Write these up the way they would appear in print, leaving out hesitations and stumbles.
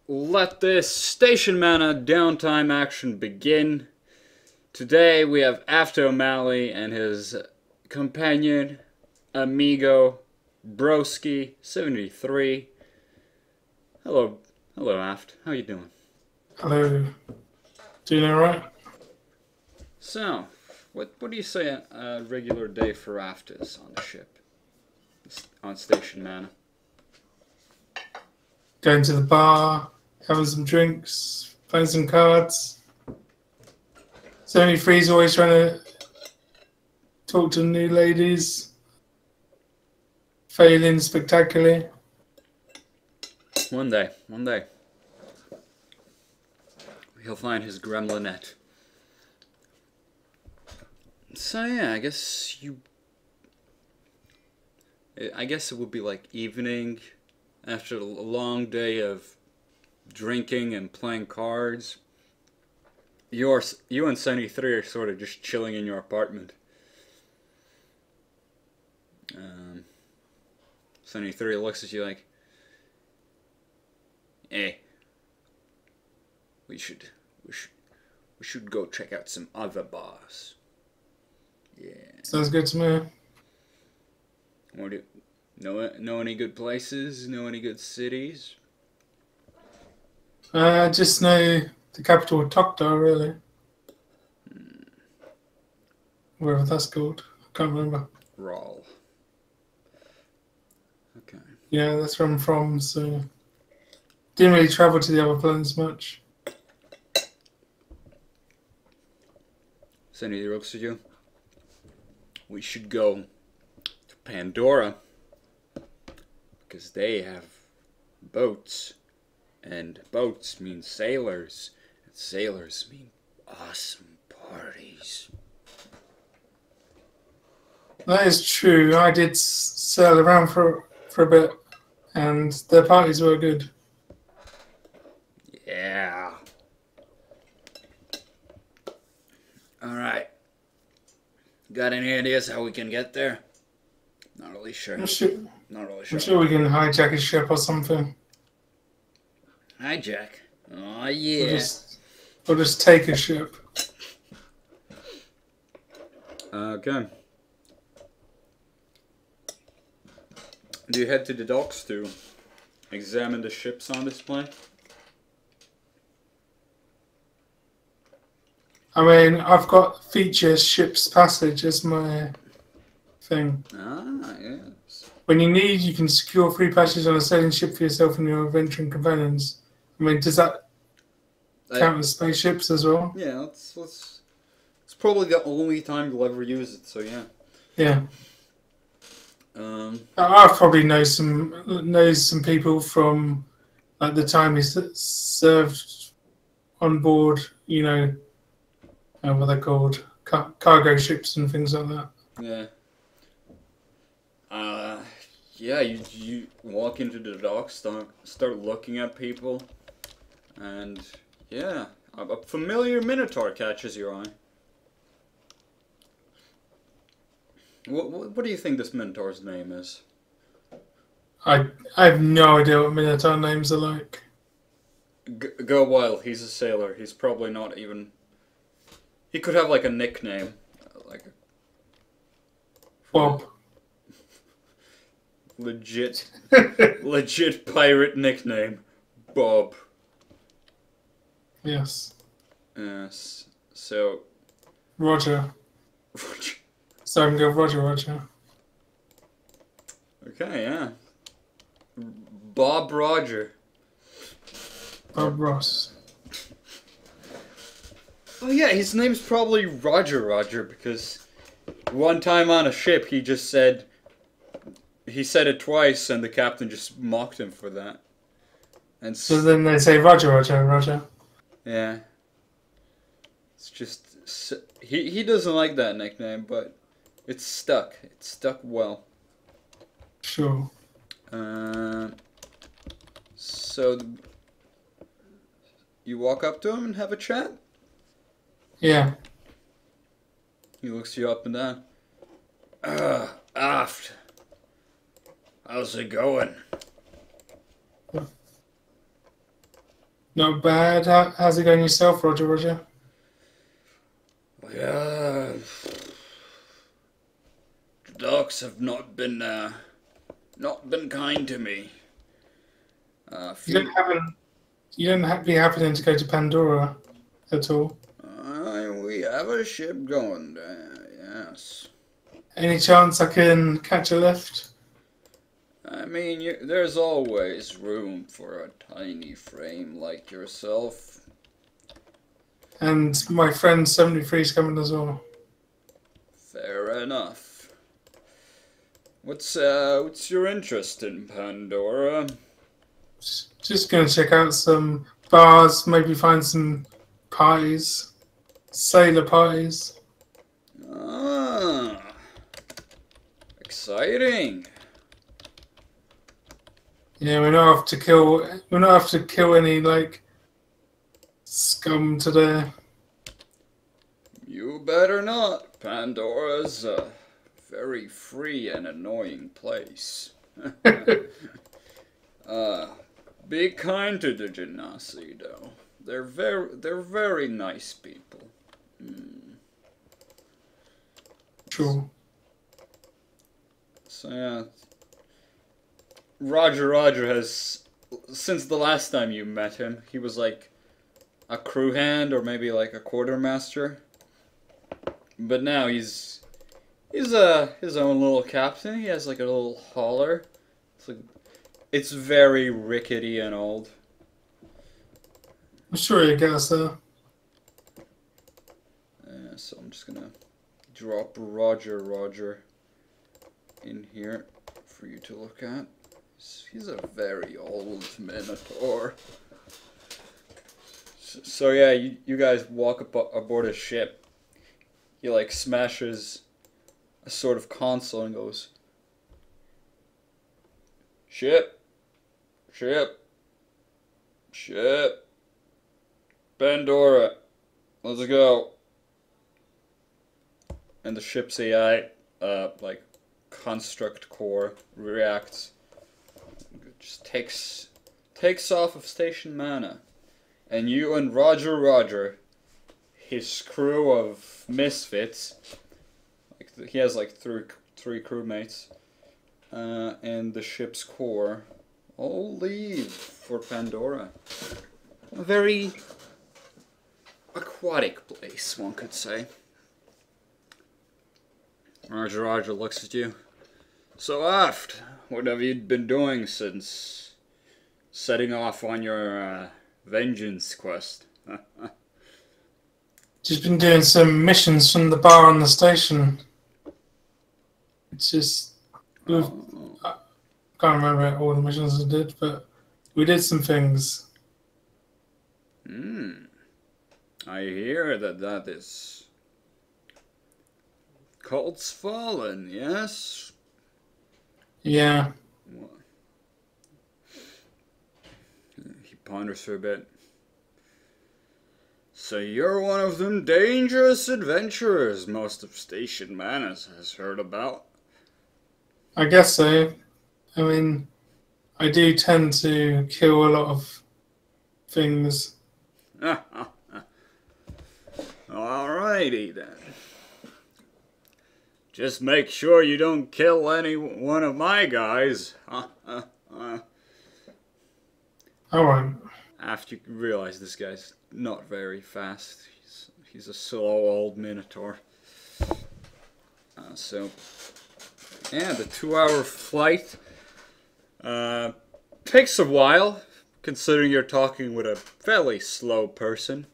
let this station mana downtime action begin. Today we have After O'Malley and his companion, amigo, Broski 73. Hello, Aft. How you doing? Hello. Doing alright? So, what do you say a regular day for Aft is on the ship, on station mana? Going to the bar, having some drinks, playing some cards. 73 is always trying to talk to new ladies. Failing spectacularly. One day, he'll find his gremlinette. So yeah, I guess it would be like evening after a long day of drinking and playing cards. You and 73 are sort of just chilling in your apartment. 73 looks at you like, "Hey, we should go check out some other bars." Yeah. Sounds good to me. What do know any good places? Know any good cities? I just know the capital of Tokta, really. Wherever that's called. I can't remember. Rawl. Okay. Yeah, that's where I'm from, so didn't really travel to the other planets much. Send either looks at you. We should go to Pandora because they have boats, and boats mean sailors, and sailors mean awesome parties. That is true. I did sail around for a bit, and their parties were good. Yeah. All right. Got any ideas how we can get there? Not really sure. I'm sure, Not really I'm sure. sure we can hijack a ship or something. Hijack. Oh Or yeah. just take a ship. Okay. Do you head to the docks to examine the ships on display? I mean, I've got feature ship's passage as my thing. Ah, yes. When you need, you can secure free passage on a sailing ship for yourself and your adventuring companions. I mean, does that count as spaceships as well? Yeah, let's. It's probably the only time you'll ever use it. So yeah. Yeah. Um. I probably know some people from like the time he served on board. You know, what they're called, cargo ships and things like that. Yeah. Yeah. You walk into the docks, start looking at people, and yeah, a familiar minotaur catches your eye. What do you think this minotaur's name is? I have no idea what Minotaur names are like. Go Wild. He's a sailor. He's probably not even. He could have like a nickname, like a Bob. legit pirate nickname, Bob. Yes. Yes. So. Roger. So I can go Roger. Okay, yeah. Bob Roger. Bob Ross. Oh yeah, his name's probably Roger because one time on a ship he said it twice and the captain just mocked him for that. And So then they say Roger. Yeah. It's just he doesn't like that nickname, but it's stuck. It's stuck well. Sure. So you walk up to him and have a chat? Yeah. He looks you up and down. Aft. How's it going? Not bad. How's it going yourself, Roger? Roger? Yeah, the dogs have not been kind to me. You don't happen. You don't be happening to go to Pandora at all. We have a ship going there, yes. Any chance I can catch a lift? I mean, there's always room for a tiny frame like yourself. And my friend 73 is coming as well. Fair enough. What's your interest in Pandora? Just gonna check out some bars, maybe find some parties, sailor parties. Ah, exciting. Yeah, we don't have to kill. We don't have to kill any like scum today. You better not. Pandora's a very free and annoying place. Be kind to the Genasi, though. They're very nice people. True. So yeah, Roger has, since the last time you met him, he was like a crew hand or maybe like a quartermaster. But now he's his own little captain. He has like a little hauler. It's very rickety and old. I'm sure you get us there. So I'm just gonna drop Roger in here for you to look at. He's a very old minotaur. So yeah, you guys walk aboard a ship. He like smashes a sort of console and goes, "Ship, ship, ship, Pandora, let's go." And the ship's AI, like construct core, reacts, just takes off of Station Mana, and you and Roger, his crew of misfits, like he has like three crewmates, and the ship's core all leave for Pandora. A very aquatic place, one could say. Roger looks at you. So Aft, what have you been doing since setting off on your vengeance quest? Just been doing some missions from the bar on the station. It's just I can't remember all the missions I did, but we did some things. I hear that is Cult's Fallen, yes? Yeah. What? He ponders for a bit. So you're one of them dangerous adventurers most of Station Mana has heard about. I guess so. I mean, I do tend to kill a lot of things. Alrighty then. Just make sure you don't kill any one of my guys. Alright. After you realize this guy's not very fast. He's a slow old minotaur. So, yeah, the 2-hour flight takes a while, considering you're talking with a fairly slow person.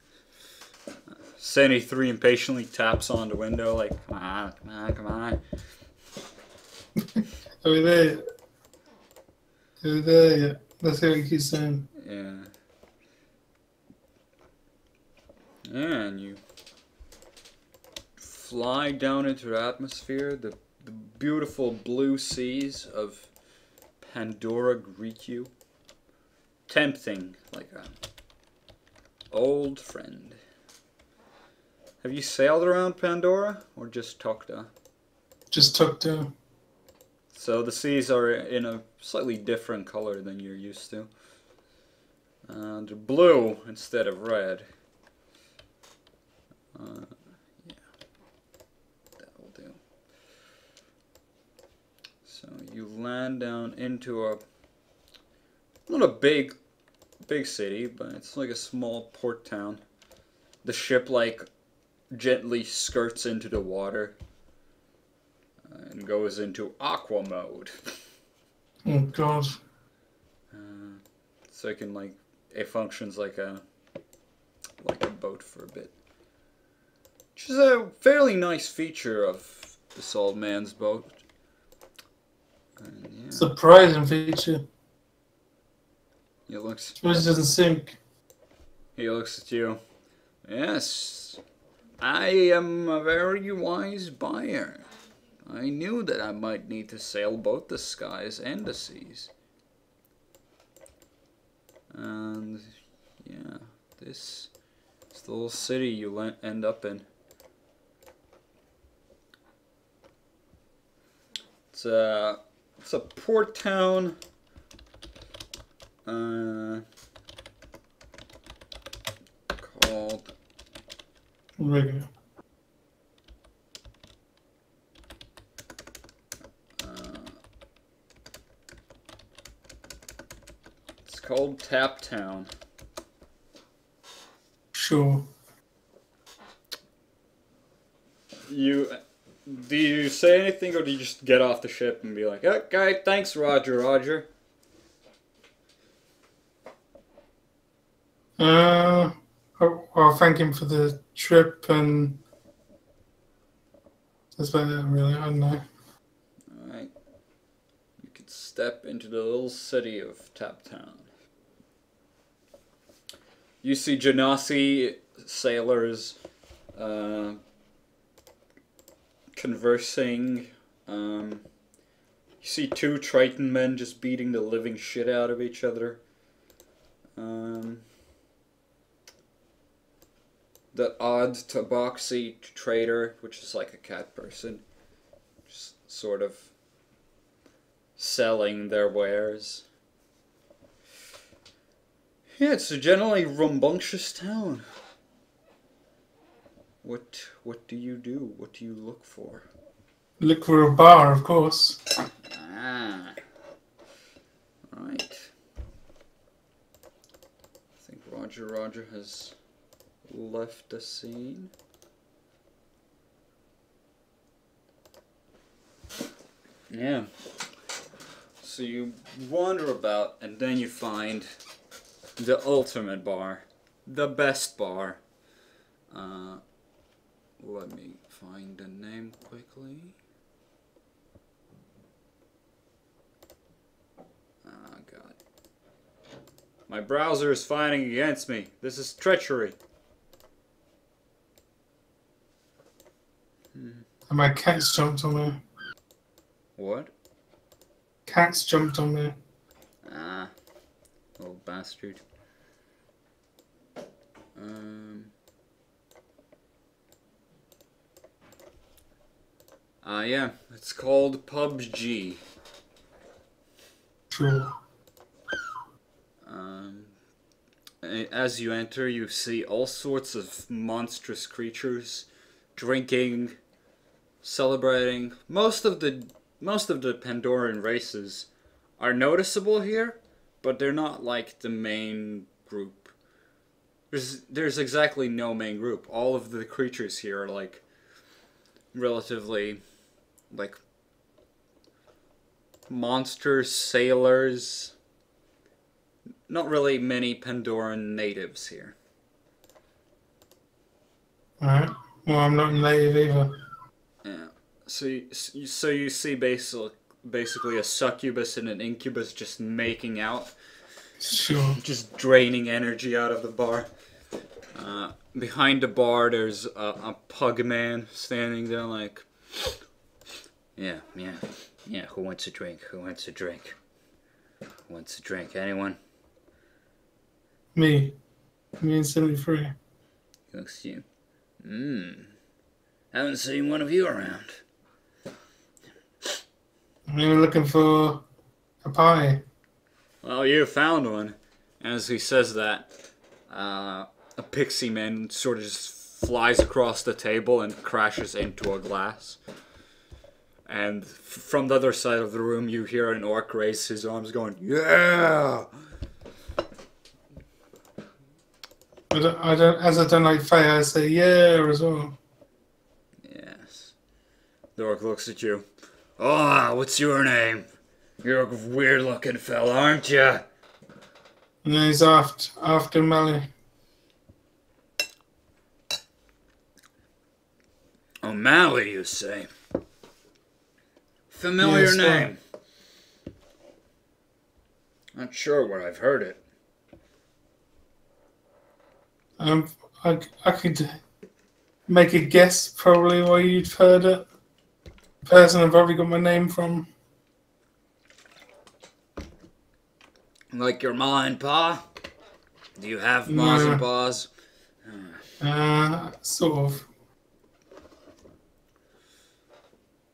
73 impatiently taps on the window like, come on. Are we there? Are we there yet? That's what he keeps saying. Yeah. And you fly down into the atmosphere. The beautiful blue seas of Pandora greet you. Tempting, like an old friend. Have you sailed around Pandora, or just Tokta? Just took to. So the seas are in a slightly different color than you're used to. They're blue instead of red. Yeah, that will do. So you land down into a not a big city, but it's like a small port town. The ship like gently skirts into the water and goes into aqua mode. Oh God. So it can like it functions like a boat for a bit, which is a fairly nice feature of this old man's boat. And, yeah. Surprising feature. He looks. It doesn't sink. He looks at you. Yes, I am a very wise buyer. I knew that I might need to sail both the skies and the seas. And yeah, this is the little city you end up in. It's a port town. Called Regular. It's called Tap Town. Sure. Do you say anything, or do you just get off the ship and be like, "Okay, thanks, Roger, Roger"? I'll thank him for the trip, and that's about it, really. I don't know. Alright. You could step into the little city of Tap Town. You see Genasi sailors conversing. You see two Triton men just beating the living shit out of each other. The odd tabaxi trader, which is like a cat person, just sort of selling their wares. Yeah, it's a generally rambunctious town. What do you do? What do you look for? Look for a bar, of course. Ah. Right. I think Roger has left the scene. Yeah. So you wander about, and then you find the ultimate bar. The best bar. Let me find the name quickly. Oh, God. My browser is fighting against me. This is treachery. And my cat's jumped on me. What? Cat's jumped on me. Ah. Little bastard. Yeah, it's called PUBG. Sure. As you enter, you see all sorts of monstrous creatures drinking, celebrating. Most of the Pandoran races are noticeable here, but they're not like the main group. There's exactly no main group. All of the creatures here are like relatively like monsters, sailors. Not really many Pandoran natives here. Alright. Well, I'm not native either. Yeah. So you see basically a succubus and an incubus just making out. Sure. Just draining energy out of the bar. Behind the bar, there's a pug man standing there like, yeah. Who wants a drink? Who wants a drink? Who wants a drink? Anyone? Me and 73. He looks at you. Haven't seen one of you around. We were looking for a pie. Well, you found one. As he says that, a pixie man sort of just flies across the table and crashes into a glass. And from the other side of the room, you hear an orc raise his arms going, "Yeah!" As I don't like fire, I say yeah as well. Yes. The orc looks at you. "Oh, what's your name? You're a weird-looking fella, aren't you?" And then he's after Melly. O'Malley, you say? Familiar Yes, name. Not sure where I've heard it. I could make a guess probably where you've heard it. The person I've probably got my name from. Like your ma and pa? Do you have ma's and pa's? Sort of.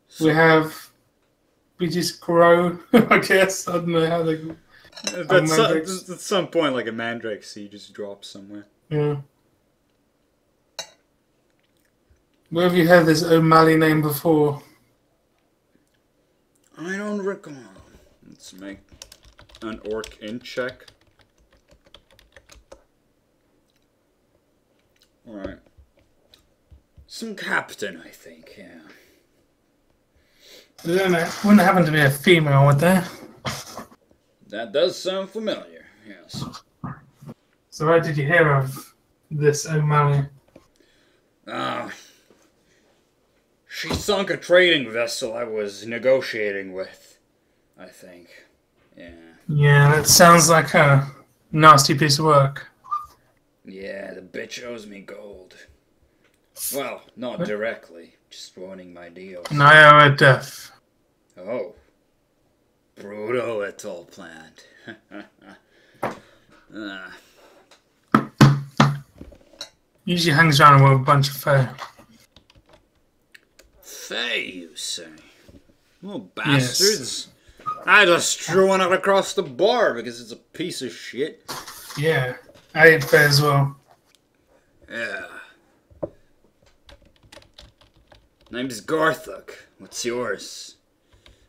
So, We just grow, I guess. I don't know how they. at some point, like a mandrake seed just drops somewhere. Yeah. Where have you heard this O'Malley name before? I don't recall. Let's make an orc in check. Alright. Some captain, I think, yeah. Wouldn't happen to be a female, would there? That does sound familiar, yes. So where did you hear of this O'Malley? She sunk a trading vessel I was negotiating with, I think. Yeah. Yeah, that sounds like a nasty piece of work. Yeah, the bitch owes me gold. Well, not directly, just ruining my deals. And I owe her death. Oh. Brutal little plant. Usually hangs around with a bunch of fae. Fae, you say? Little bastards. Yes. I just threw one out across the bar because it's a piece of shit. Yeah, I ate fae as well. Yeah. Name's Garthuk. What's yours?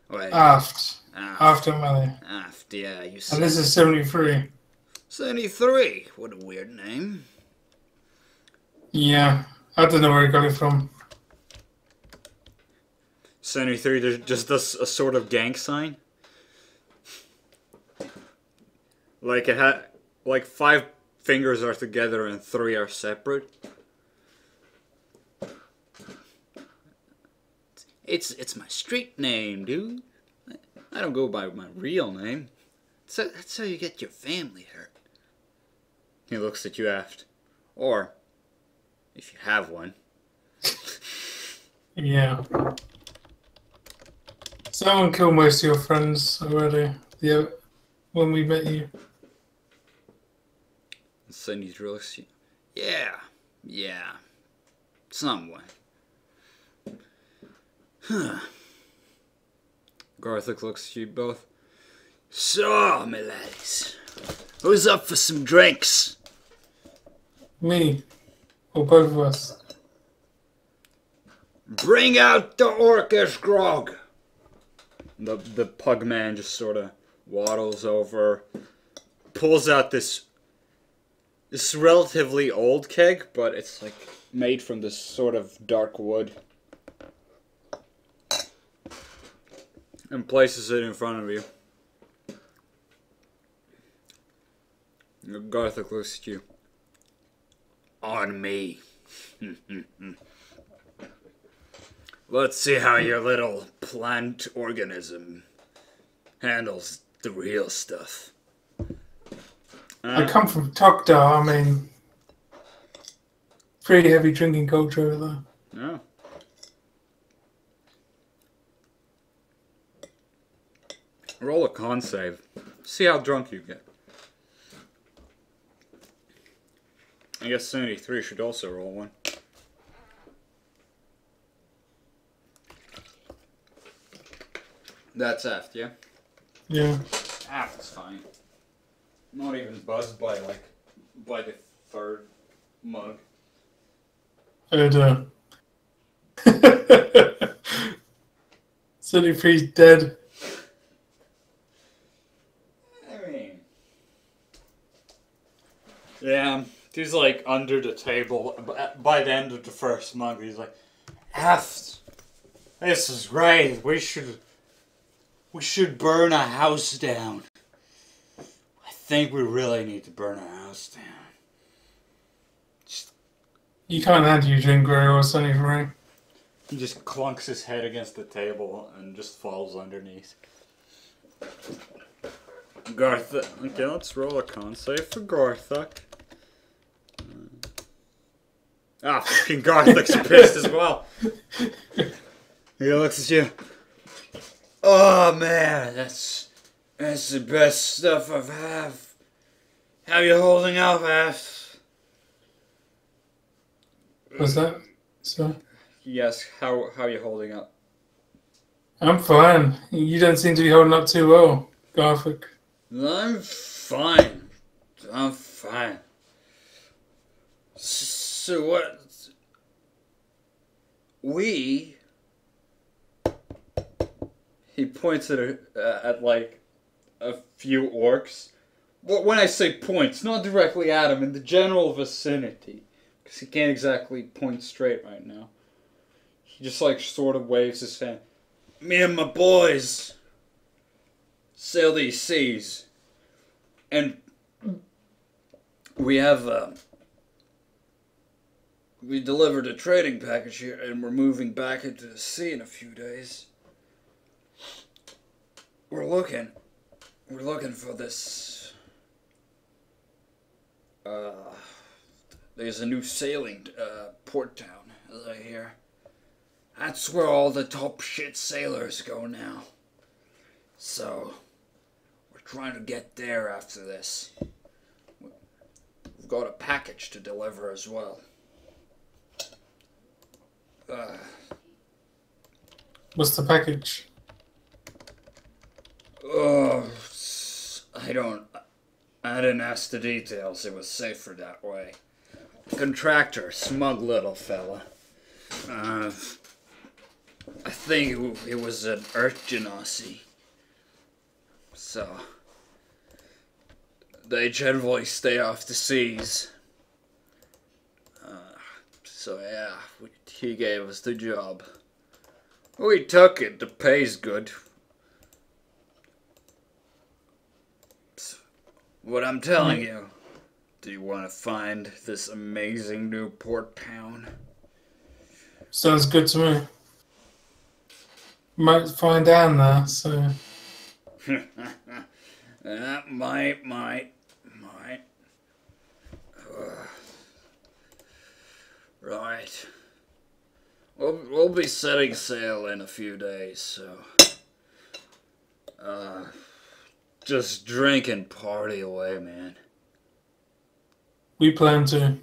Wait. Aft. After Melly. Aft, yeah, you said. And this is 73. 73? What a weird name. Yeah, I don't know where he got it from. 73, there's just a sort of gang sign. Like it had, like 5 fingers are together and 3 are separate. It's my street name, dude. I don't go by my real name. That's how you get your family hurt. He looks at you aft. Or, if you have one. Yeah. Someone killed most of your friends already. Yeah, when we met you. Cindy's looks at you. Yeah. Someone. Huh. Garthuk looks at you both. So, my lads, who's up for some drinks? Me. Or both of us. Bring out the orcish grog. The pug man just sort of waddles over, pulls out this relatively old keg, but it's like made from this sort of dark wood, and places it in front of you. Garthuk looks at you. On me. Let's see how your little plant organism handles the real stuff. I come from Tokdar, I mean, pretty heavy drinking culture over there. No. Roll a con save. See how drunk you get. I guess 73 should also roll one. That's aft, yeah? Yeah. Aft's fine. Not even buzzed by the third mug. Oh, Silly Free's dead. I mean, yeah, he's like under the table. By the end of the first mug, he's like, "F, this is great. We should burn a house down. I think we really need to burn a house down." You can't handle your drink very well, Sonny Free. He just clunks his head against the table and just falls underneath. Garthok. Okay, let's roll a con save for Garthok. Fucking Garthok's pissed as well. He looks at you. Oh man, that's the best stuff I've had. How you holding up, F? Was that so? Yes, how are you holding up? I'm fine. You don't seem to be holding up too well, Garthok. I'm fine. I'm fine. So what? He points at like a few orcs. When I say points, not directly at him, in the general vicinity. Because he can't exactly point straight right now. He just like sort of waves his hand. Me and my boys sail these seas. And we have, we delivered a trading package here and we're moving back into the sea in a few days. We're looking for this, there's a new sailing, port town, as I hear. That's where all the top shit sailors go now. So, we're trying to get there after this. We've got a package to deliver as well. What's the package? Oh, I didn't ask the details. It was safer that way. Contractor, smug little fella. I think it was an Earth Genasi. So, they generally stay off the seas. So yeah, he gave us the job. We took it. The pay's good. What I'm telling you, do you want to find this amazing new port town? Sounds good to me. Might find Anne there, so. Might. Right. We'll be setting sail in a few days, so. Just drink and party away, man. We plan to.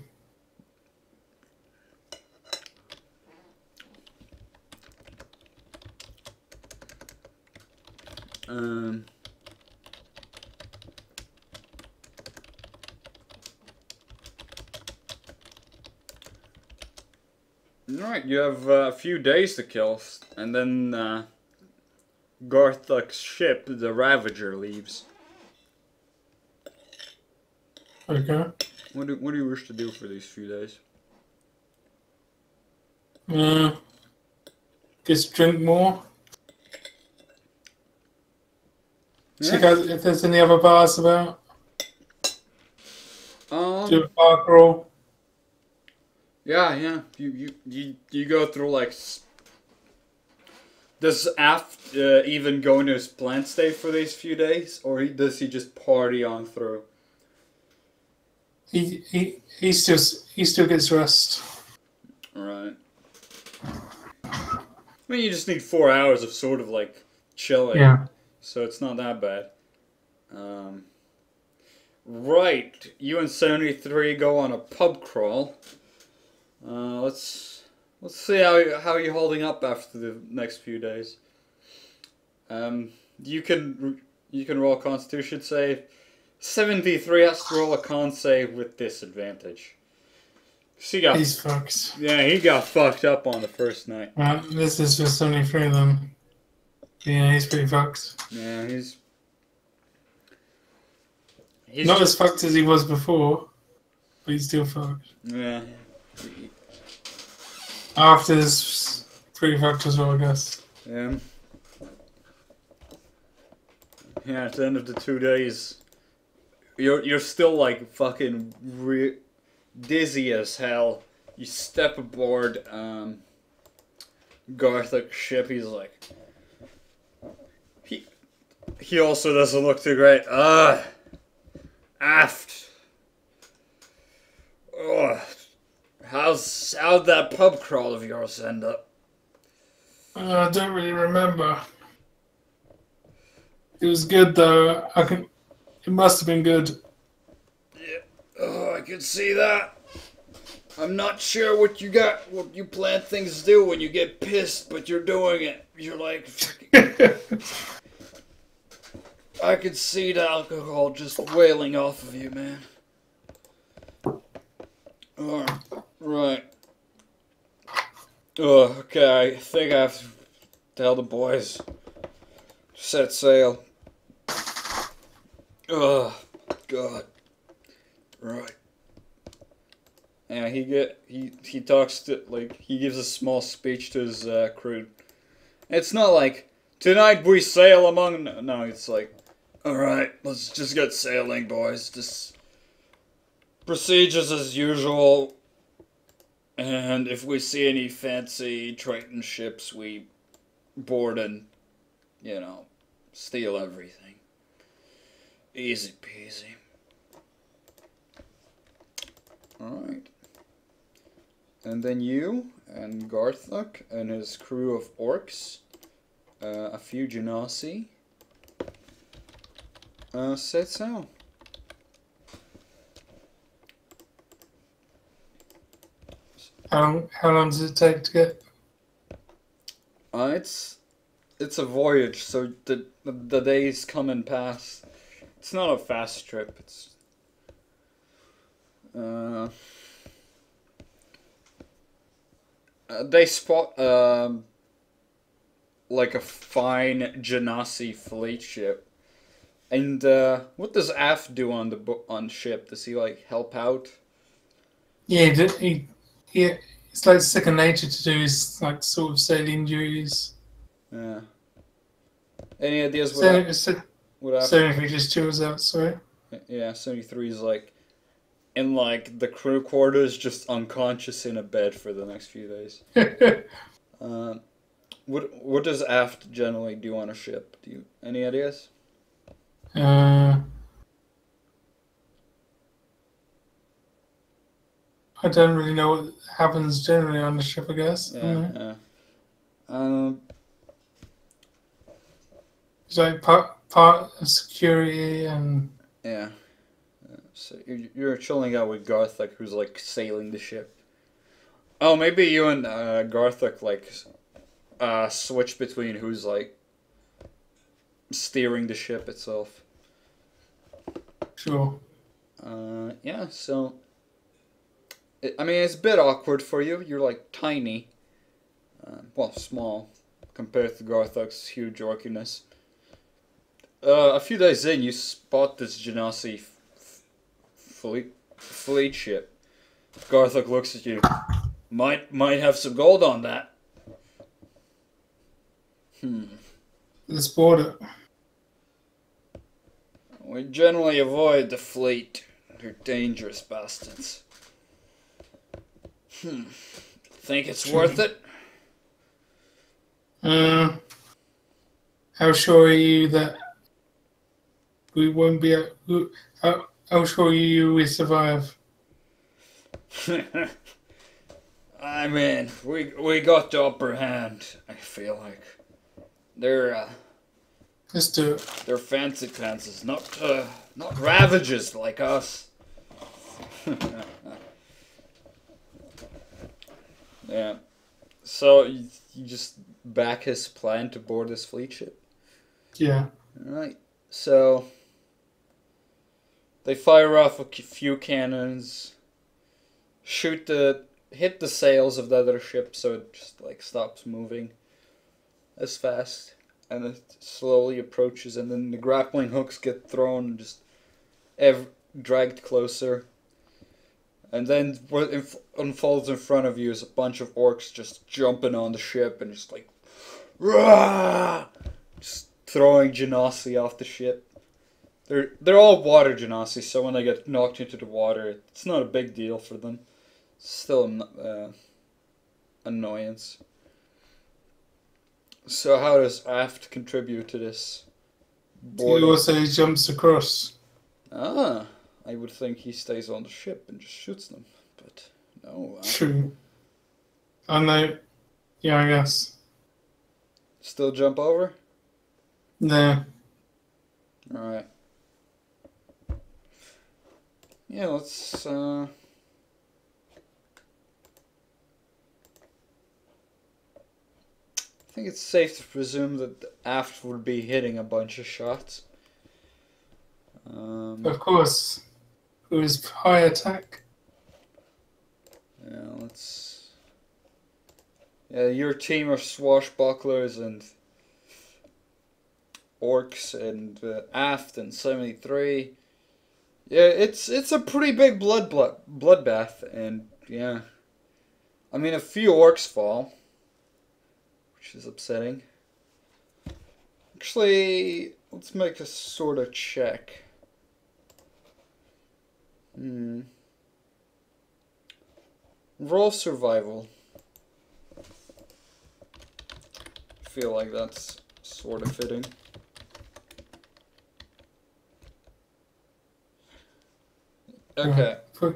Alright, you have a few days to kill, and then Garthok's ship, the Ravager, leaves. Okay. What do you wish to do for these few days? Just drink more. Yeah. Check out if there's any other bars about. Do a bar crawl. Yeah. You go through like. Does Aft even go into his plant state for these few days, or does he just party on through? He still gets rest. Right. I mean, you just need 4 hours of sort of like chilling. Yeah. So it's not that bad. Right. You and 73 go on a pub crawl. Let's see how you're holding up after the next few days. You can roll a Constitution save. 73 has to roll a con save with disadvantage. He's fucked. Yeah, he got fucked up on the first night. This is for 73 then. Yeah, he's pretty fucked. Yeah, he's not as fucked as he was before, but he's still fucked. Yeah. After this, pretty fucked as well, I guess. Yeah. Yeah, at the end of the 2 days, you're still like fucking dizzy as hell. You step aboard Garthic's ship. He's like, he also doesn't look too great. Aft. How'd that pub crawl of yours end up? I don't really remember. It was good though. It must have been good. Yeah. Oh, I can see that. I'm not sure what you plan things to do when you get pissed, but you're doing it. You're like, I could see the alcohol just wailing off of you, man. Right. Oh, okay, I think I have to tell the boys to set sail. Oh, God. Right. Yeah, he talks to, like, he gives a small speech to his crew. It's not like, tonight we sail among, no, it's like, alright, let's just get sailing, boys. Just procedures as usual. And if we see any fancy Triton ships, we board and, steal everything. Easy peasy. Alright. And then you and Garthuk and his crew of orcs, a few genasi, set sail. How long does it take to get? It's a voyage, so the days come and pass. It's not a fast trip. It's they spot like a fine genasi fleet ship. And what does Af do on ship? Does he like help out? Yeah, it's like second nature to do his like sort of sailing duties. Yeah. Any ideas what Af? 73 just chills out, sorry. Yeah, 73 is like in like the crew quarters, just unconscious in a bed for the next few days. What does Aft generally do on a ship? Any ideas? I don't really know what happens generally on the ship, I guess. Yeah. It's like part of security and... Yeah. So you're chilling out with Garthuk, who's like sailing the ship. Oh, maybe you and Garthuk like switch between who's like steering the ship itself. Sure. Yeah, so... I mean, it's a bit awkward for you. You're like tiny. Well, small compared to Garthuk's huge orkiness. A few days in, you spot this genasi fleet ship. Garthuk looks at you. Might have some gold on that. Let's board it. We generally avoid the fleet. They're dangerous bastards. Think it's worth it? How sure are you that we won't be... How sure are you we survive? I mean, we got the upper hand, I feel like. They're Let's do it. They're fancy pantsers, not ravages like us. Yeah. So you just back his plan to board this fleet ship? Yeah. Alright. So They fire off a few cannons, hit the sails of the other ship, so it just like stops moving as fast, and it slowly approaches, and then the grappling hooks get thrown and just dragged closer. And then what unfolds in front of you is a bunch of orcs just jumping on the ship and just like, rah! Just throwing genasi off the ship. They're all water genasi, so when they get knocked into the water, it's not a big deal for them. It's still an annoyance. So how does Aft contribute to this boarding? He also jumps across. Ah, I would think he stays on the ship and just shoots them, but no. True. I know. Yeah, I guess. Still jump over? No. Alright. Yeah, let's, I think it's safe to presume that Aft would be hitting a bunch of shots. Of course. It was high attack. Yeah, let's... Yeah, your team of swashbucklers and orcs and Aft and 73. Yeah, it's a pretty big bloodbath, and yeah. I mean, a few orcs fall, which is upsetting. Actually, let's make a sort of check. Roll survival. I feel like that's sort of fitting. Okay. For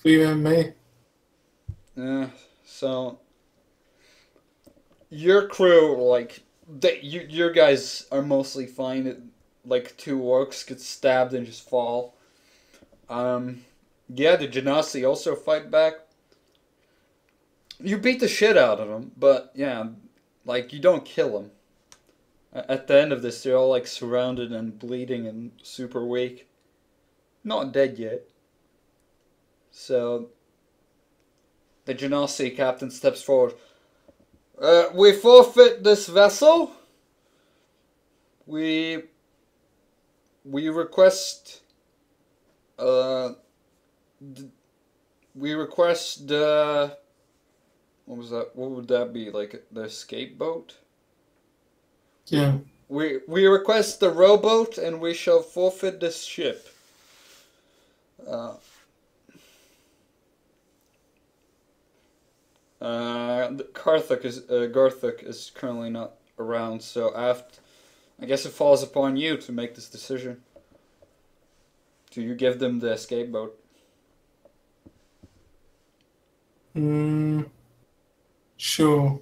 you and me. Yeah, so your crew, like, your guys are mostly fine. Like, 2 orcs get stabbed and just fall. Yeah, the genasi also fight back. You beat the shit out of them, but yeah, like, you don't kill them. At the end of this, they're all like surrounded and bleeding and super weak. Not dead yet. So the genasi captain steps forward. We forfeit this vessel. We request. We request. What was that? What would that be? Like the escape boat? Yeah. We request the rowboat, and we shall forfeit this ship. Garthuk is currently not around, so I guess it falls upon you to make this decision. Do you give them the escape boat? Sure.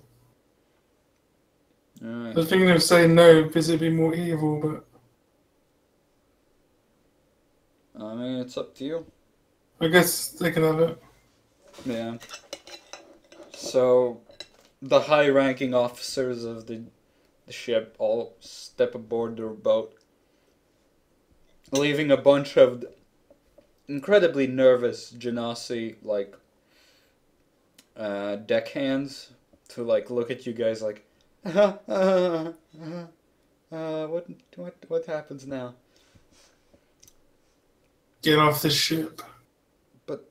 Alright. I was thinking of saying no because it'd be more evil, but I mean, it's up to you. I guess they can have it. Yeah. So, the high-ranking officers of the ship all step aboard their boat, leaving a bunch of incredibly nervous genasi, like, deckhands to, like, look at you guys like, what happens now? Get off the ship. But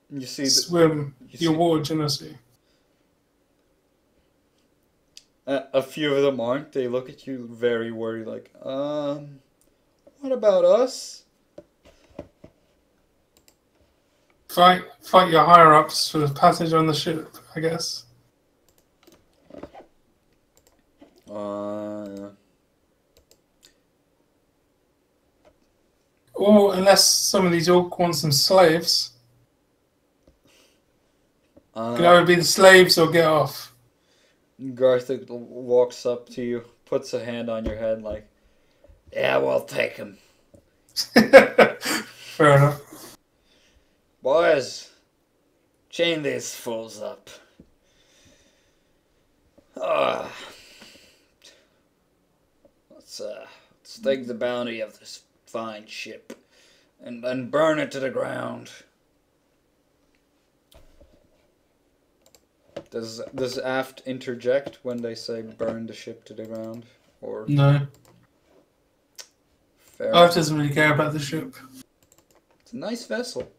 you see, Swim. Your water genasi. A few of them aren't. They look at you very worried, like, what about us? Fight your higher ups for the passage on the ship, I guess. Or unless some of these orcs want some slaves. Can either be the slaves or get off. Garthuk walks up to you, puts a hand on your head, like, yeah, we'll take him. Fair enough. Boys, chain these fools up. Let's stake the bounty of this fine ship, and then burn it to the ground. Does Aft interject when they say burn the ship to the ground? Or No. fair Earth doesn't really care about the ship. It's a nice vessel.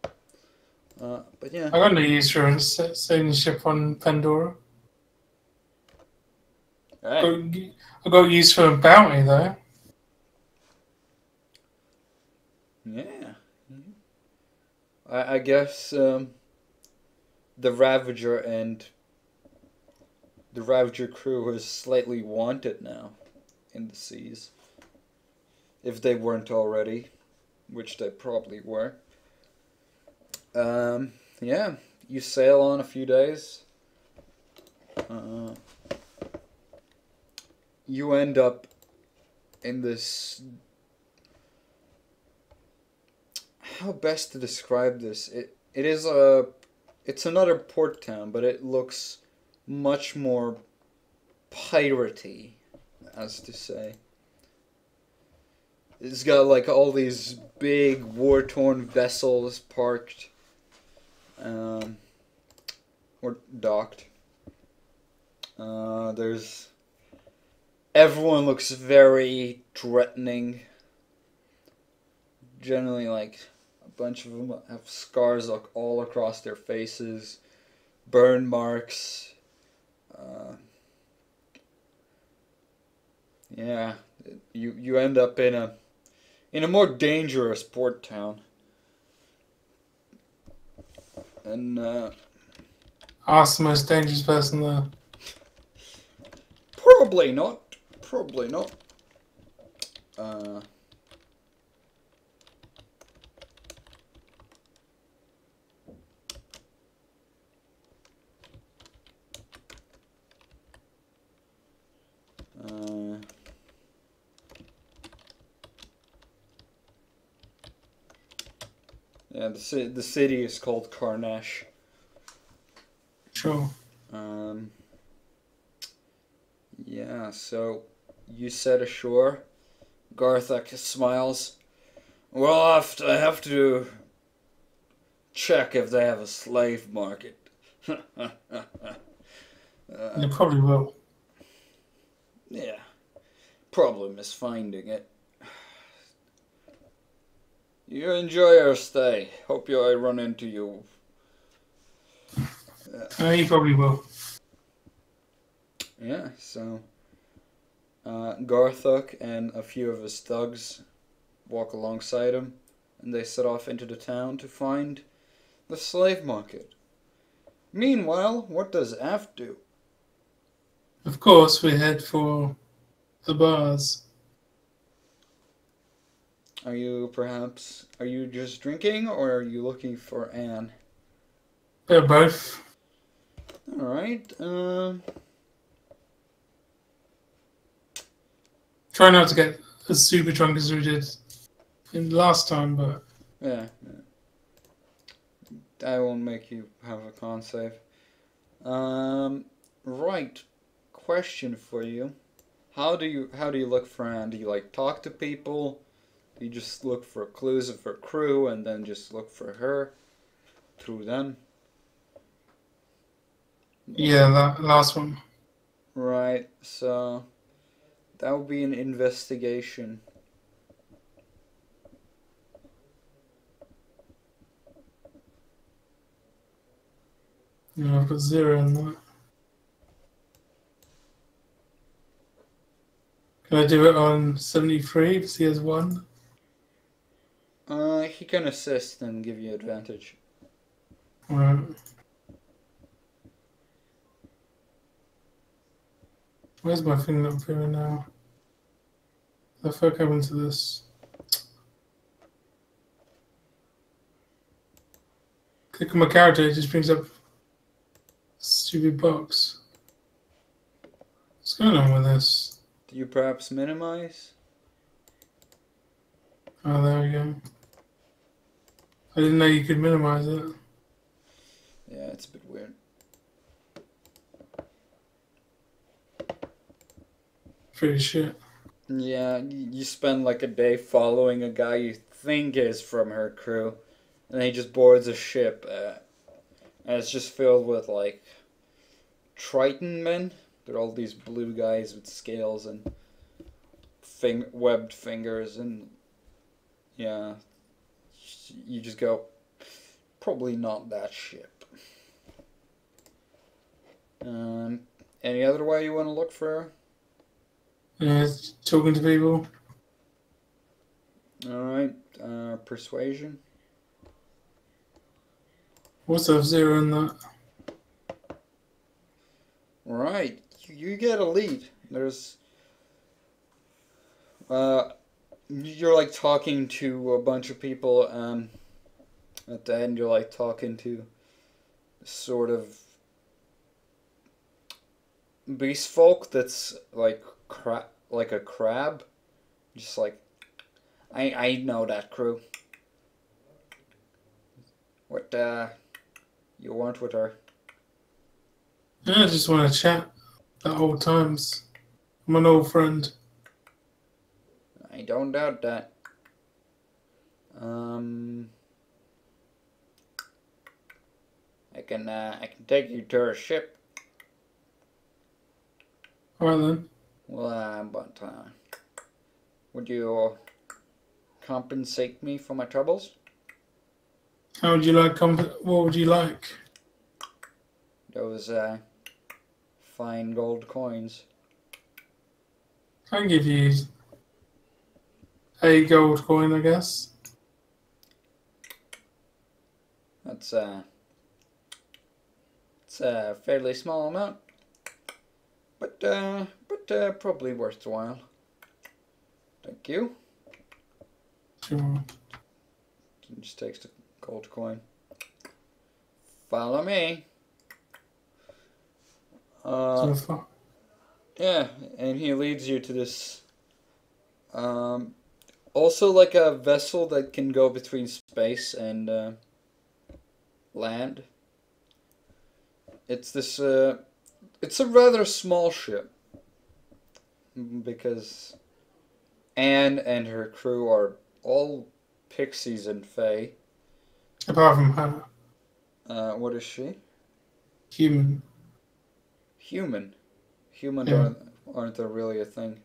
But yeah. I got no use for a sailing ship on Pandora. Right. I got use for a bounty though. Yeah. I guess the Ravager and the Ravager crew is slightly wanted now in the seas. If they weren't already, which they probably were. Yeah, you sail on a few days. You end up in this... How best to describe this? It's another port town, but it looks much more piratey, as to say. It's got like all these big war-torn vessels parked, or docked. Everyone looks very threatening. Generally, like, a bunch of them have scars all across their faces, burn marks. Yeah, you end up in a more dangerous port town. And Ask the most dangerous person there. Probably not. Probably not. Yeah, the city is called Karnash. Sure. Yeah, so you set ashore. Garthak smiles. Well, I have to check if they have a slave market. They probably will. Yeah. Problem is finding it. You enjoy your stay. Hope I run into you. He probably will. Yeah, so Garthok and a few of his thugs walk alongside him, and they set off into the town to find the slave market. Meanwhile, what does Aft do? Of course, we head for the bars. Are you just drinking, or are you looking for Anne? They're both. Alright, Try not to get as super drunk as we did in last time, but yeah. I won't make you have a con save. Right. Question for you. How do you look for Anne? Do you like talk to people? Do you just look for clues of her crew and then just look for her through them? yeah, that last one. Right, so that would be an investigation. No, I've got 0 in that. Can I do it on 73 because he has 1? He can assist and give you advantage. Right. Where's my thing not appearing now? The fuck happened to this? Click on my character, it just brings up a stupid box. What's going on with this? Do you perhaps minimize? Oh, there we go. I didn't know you could minimize it. Yeah, it's a bit weird. Pretty shit. Yeah, you spend like a day following a guy you think is from her crew, and he just boards a ship, and it's just filled with like Triton men. They're all these blue guys with scales and webbed fingers, and yeah, you just go, probably not that ship. Um, any other way you want to look for her? Yeah, talking to people. Alright, persuasion. What's up, zero in that? Right, you get a lead. Uh, you're like talking to a bunch of people, at the end you're like talking to sort of beast folk that's like like a crab. Just like, I know that crew. What, you want with her? Yeah, I just want to chat about old times. I'm an old friend. I don't doubt that. Um, I can take you to her ship. Alright then. Well, but would you compensate me for my troubles? How would you like what would you like? Those fine gold coins. I can give you a gold coin, I guess. That's it's a fairly small amount, but probably worthwhile. Thank you. Sure. He just takes the gold coin. Follow me. So far. Yeah, and he leads you to this. Also like a vessel that can go between space and land. It's this. It's a rather small ship because Anne and her crew are all pixies and fae. Apart from Hannah. What is she? Human. Human. Humans Yeah. aren't really a thing.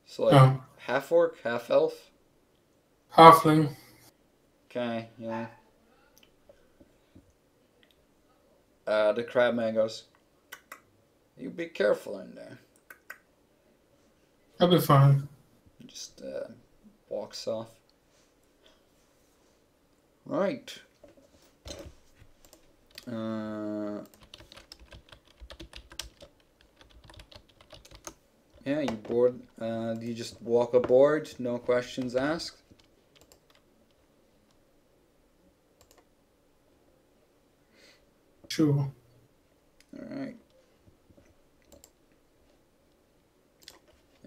So like Oh. half orc, half elf. Halfling. Okay, yeah. The crabman goes, "You be careful in there." I'll be fine. He just walks off. Right. Yeah, you board. Do you just walk aboard? No questions asked? Sure. Alright.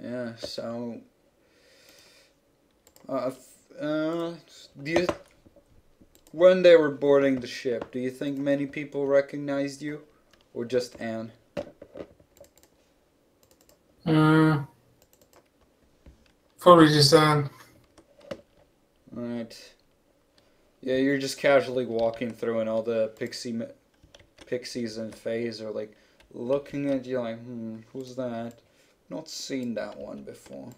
Yeah, so. Do you. When they were boarding the ship, do you think many people recognized you? Or just Anne? Probably just Anne. Alright. Yeah, you're just casually walking through, and all the pixies and fays are like looking at you like, who's that? Not seen that one before.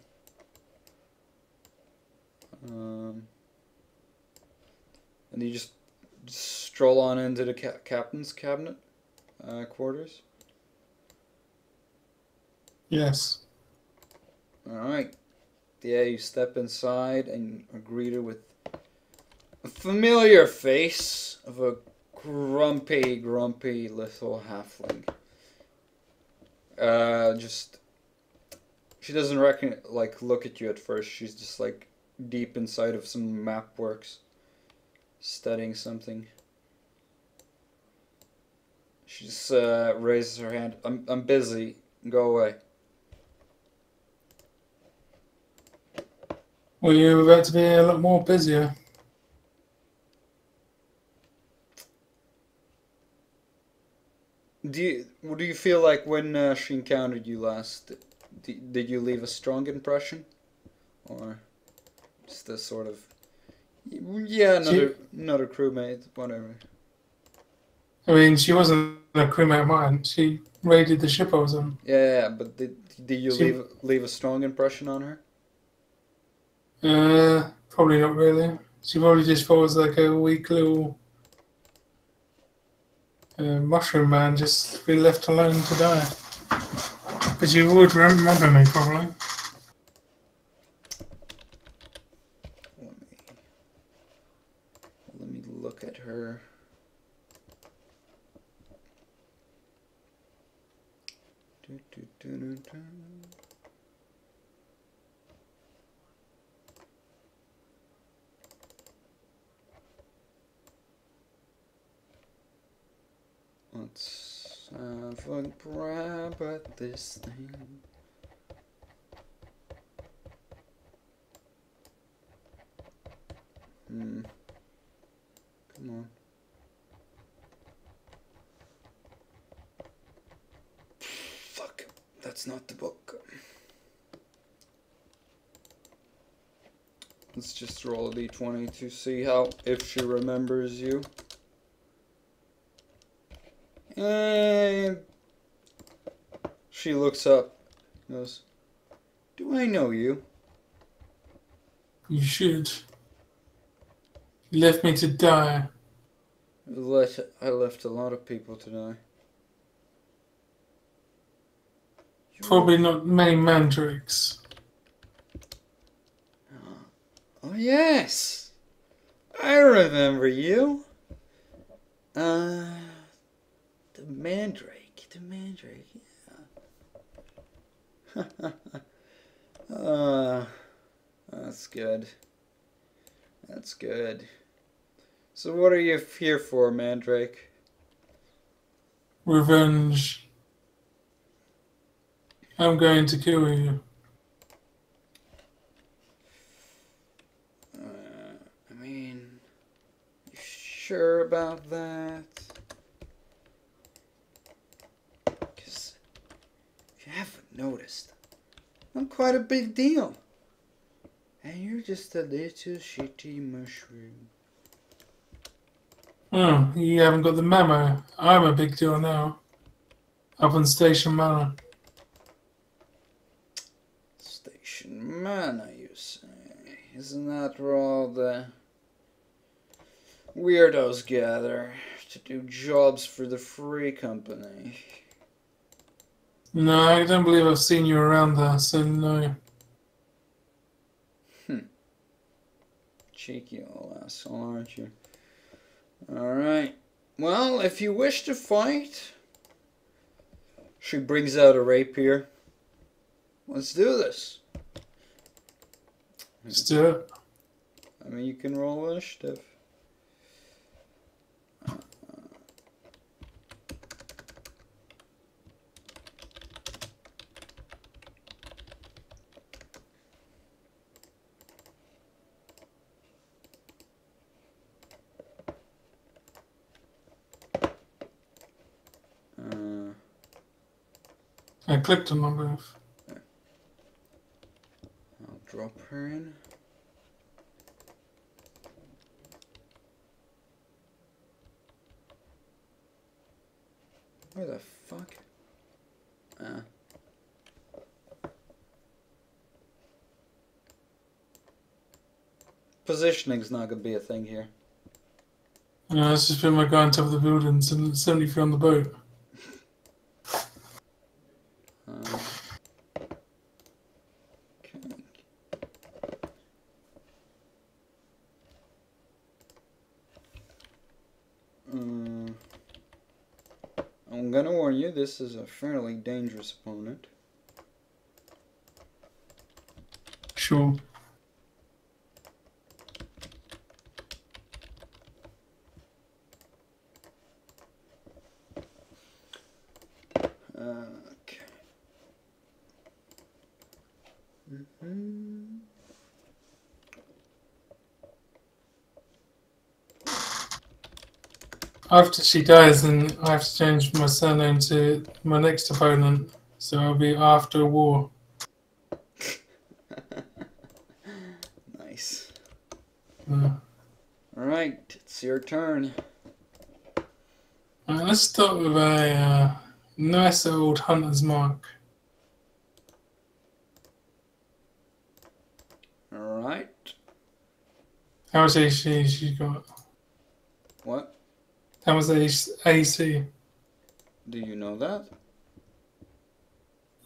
And you just stroll on into the captain's cabinet quarters. Yes. Alright. Yeah, you step inside and are greeted with a familiar face of a grumpy little halfling. She doesn't look at you at first. She's just like deep inside of some map works, studying something. She just raises her hand. I'm busy. Go away. Well, you're about to be a lot more busier. What do you feel like when she encountered you last? Did you leave a strong impression, or just a sort of another crewmate, whatever? I mean, she wasn't a crewmate of mine. She raided the ship I was on. Yeah, but did you leave a strong impression on her? Probably not really. She probably just thought I was like a weak little mushroom man, just be left alone to die. But you would remember me, probably. Let me look at her. Let's have a grab at this thing. Come on. Fuck, that's not the book. Let's just roll a d20 to see if she remembers you. And she looks up and goes, "Do I know you?" You should. You left me to die. I left a lot of people to die. Probably not many mandrakes. Oh yes! I remember you! The mandrake, yeah. That's good. That's good. So what are you here for, Mandrake? Revenge. I'm going to kill you. I mean, you sure about that? Because if you haven't noticed, I'm quite a big deal. And you're just a little shitty mushroom. Oh, you haven't got the memo. I'm a big deal now. Up on Station Manor. Station Manor, you say? Isn't that where all the weirdos gather to do jobs for the free company? No, I don't believe I've seen you around there, so no. Cheeky old asshole, aren't you? Alright. Well, if you wish to fight... She brings out a rapier. Let's do this. Let's do it. I mean, you can roll initiative. I clicked on my move. I'll drop her in. Where the fuck? Positioning's not gonna be a thing here. No, let's just put my guy on top of the buildings and 73 on the boat. I'm gonna warn you, this is a fairly dangerous opponent. Sure. Okay. After she dies, then I have to change my surname to my next opponent, so I'll be after war. Alright, it's your turn. Let's start with a nice old hunter's mark. Alright. How much AC she got? What? How much AC? Do you know that?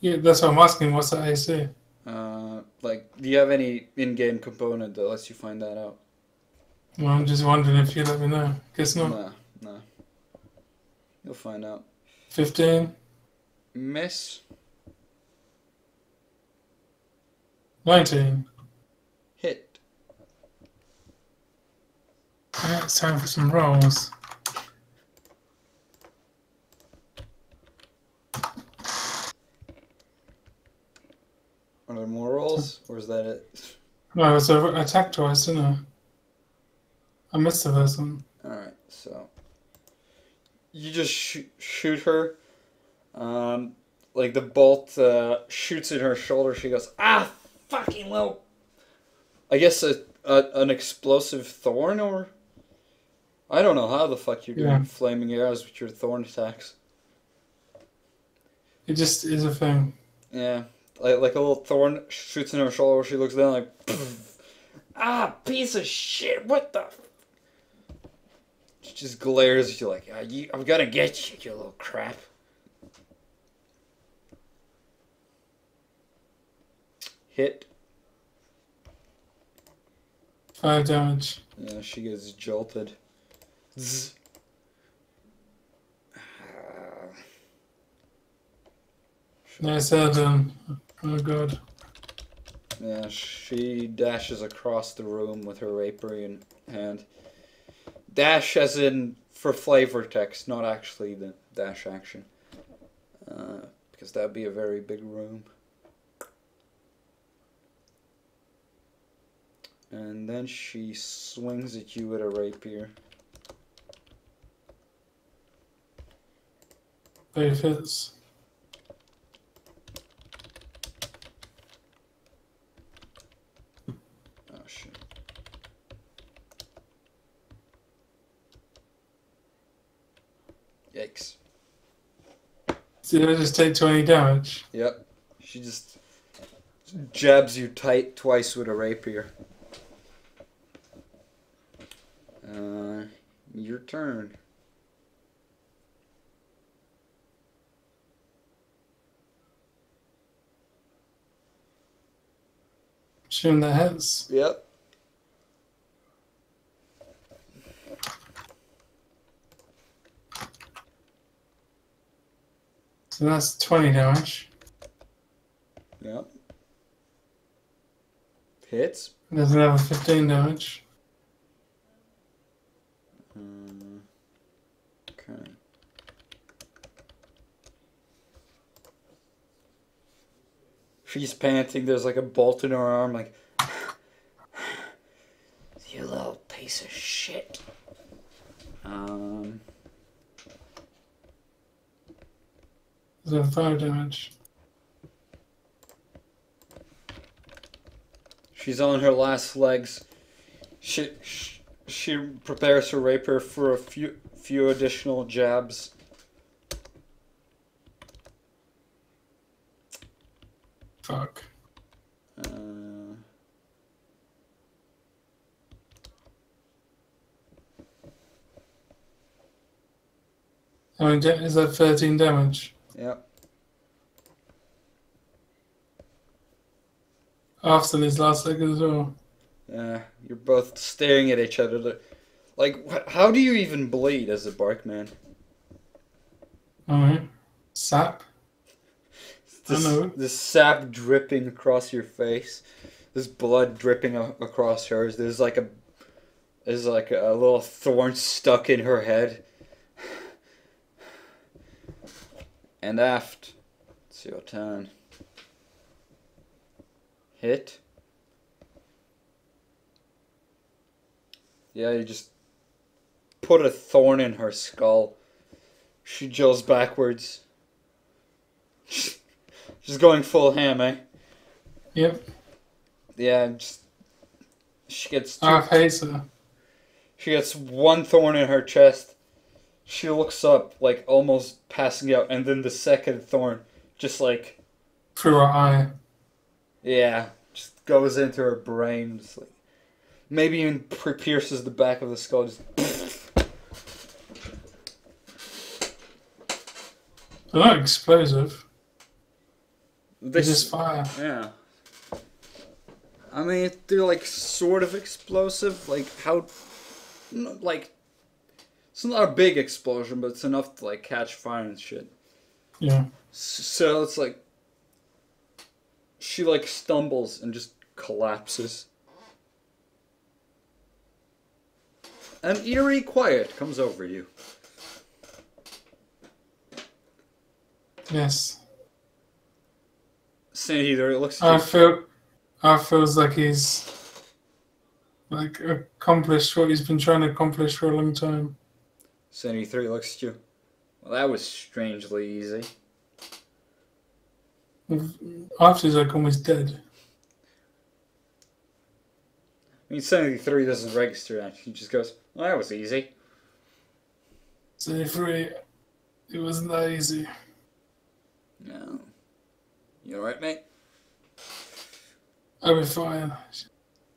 Yeah, that's what I'm asking. What's the AC? Like, do you have any in-game component that lets you find that out? Well, I'm just wondering if you let me know. Guess not. Nah, nah. You'll find out. 15? Miss. 19. Hit. Alright, it's time for some rolls. Are there more rolls, or is that it? No, it's an attack twice, didn't I? I missed the first one. Alright, so you just shoot her. Like the bolt shoots in her shoulder. She goes, ah, fucking low. I guess an explosive thorn, or I don't know how the fuck you're doing flaming arrows with your thorn attacks. It just is a thing. Yeah, like a little thorn shoots in her shoulder. She looks down like, ah, piece of shit. What the? She just glares at you like, I'm gonna get you, you little crap. Hit. 5 damage. Yeah, she gets jolted. Zzz. Nice head done. Oh god. Yeah, she dashes across the room with her rapier in hand. Dash as in for flavor text, not actually the dash action. Because that'd be a very big room. And then she swings at you with a rapier. Both hits. Oh shit. Yikes. Did I just take 20 damage? Yep. She just jabs you tight twice with a rapier. Your turn. Assume that hits. Yep. So that's 20 damage. Yep. Hits. There's another 15 damage. Okay. She's panting. There's like a bolt in her arm. Like, you little piece of shit. There's 5 damage. She's on her last legs. She prepares her rapier for a few additional jabs. Fuck. How many is that 13 damage? Yep. After this last leg as well. Yeah, you're both staring at each other. Like, how do you even bleed as a Barkman? Alright. Sap. I know. This sap dripping across your face. This blood dripping across hers. There's like a little thorn stuck in her head. And aft. It's your turn. Hit. Yeah, you just put a thorn in her skull. She jolts backwards. She's going full ham, eh? Yep. Yeah, just She gets I hate her. She gets one thorn in her chest. She looks up, like almost passing out, and then the second thorn just like, Through her eye. yeah, just goes into her brain. Just like, maybe even pierces the back of the skull. Just They're not explosive. They're this, just fire. yeah. I mean, they're like sort of explosive. Like how, like, it's not a big explosion, but it's enough to like catch fire and shit. Yeah. So it's like she like stumbles and just collapses. An eerie quiet comes over you. Yes. Saint Either it looks. I feels like he's like accomplished what he's been trying to accomplish for a long time. Saint Either looks at you. Well, that was strangely easy. After he's like almost dead. I mean, Saint Either doesn't register that. He just goes, "Well, that was easy." So free, it wasn't that easy. No. You alright, mate? I'll be fine.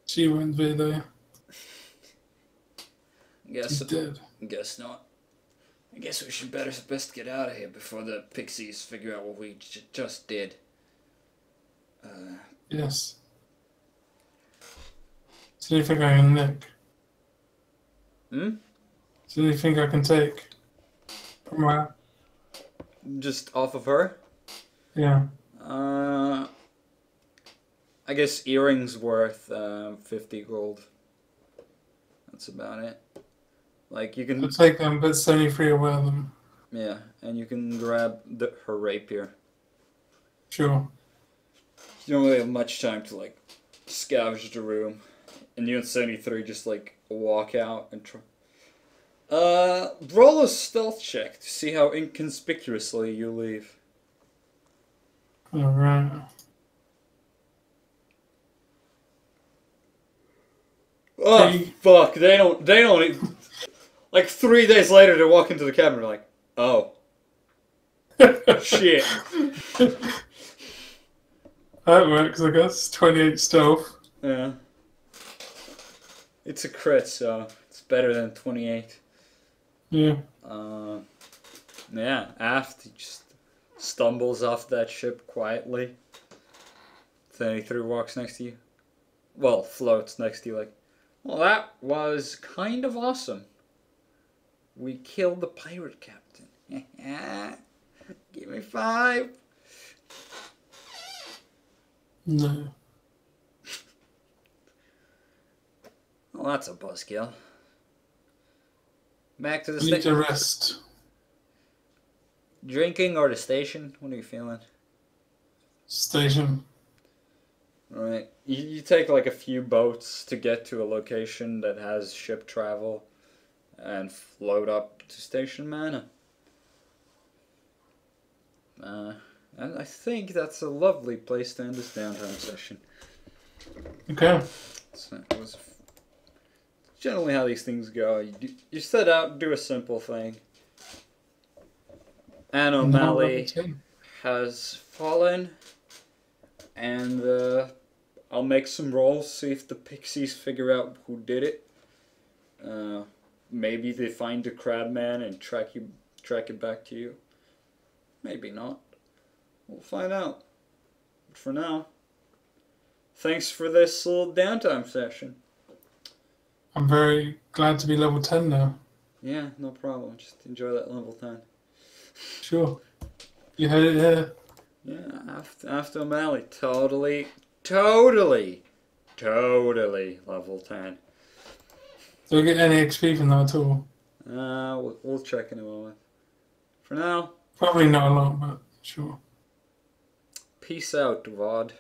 She won't be there. She's dead. Guess not. I guess we should best get out of here before the pixies figure out what we just did. Yes. So you think I can nick? So you think I can take? From where? Just off of her? Yeah. I guess earrings worth 50 gold. That's about it. Like you can I'll take them, but it's only free to wear them. Yeah, and you can grab her rapier. Sure. You don't really have much time to like scavenge the room, and you and 73 just like walk out and try. Roll a stealth check to see how inconspicuously you leave. Alright. Oh Hey. fuck! They don't even, like 3 days later they walk into the cabin and they're like, oh shit. That works, I guess. 28 stealth. Yeah. It's a crit, so it's better than 28. Yeah. Yeah, Aft just stumbles off that ship quietly. 73 walks next to you. Well, floats next to you like, well, that was kind of awesome. We killed the pirate captain. Give me 5. No. Well, that's a buzzkill. Back to the I need to station. rest. Drinking or the station? What are you feeling? Station. Alright. You take like a few boats to get to a location that has ship travel and float up to Station Mana. And I think that's a lovely place to end this downtime session. Okay. So it was generally how these things go. You set out, do a simple thing. An O'Malley has fallen, and I'll make some rolls, see if the pixies figure out who did it. Maybe they find the crabman and track it back to you. Maybe not. We'll find out. But for now, thanks for this little downtime session. I'm very glad to be level 10 now. Yeah, no problem. Just enjoy that level 10. Sure. You heard it here. Yeah, after O'Malley, totally level 10. Do I get any XP from that at all? We'll check in a moment. For now, Probably not a lot, but sure. peace out, VOD.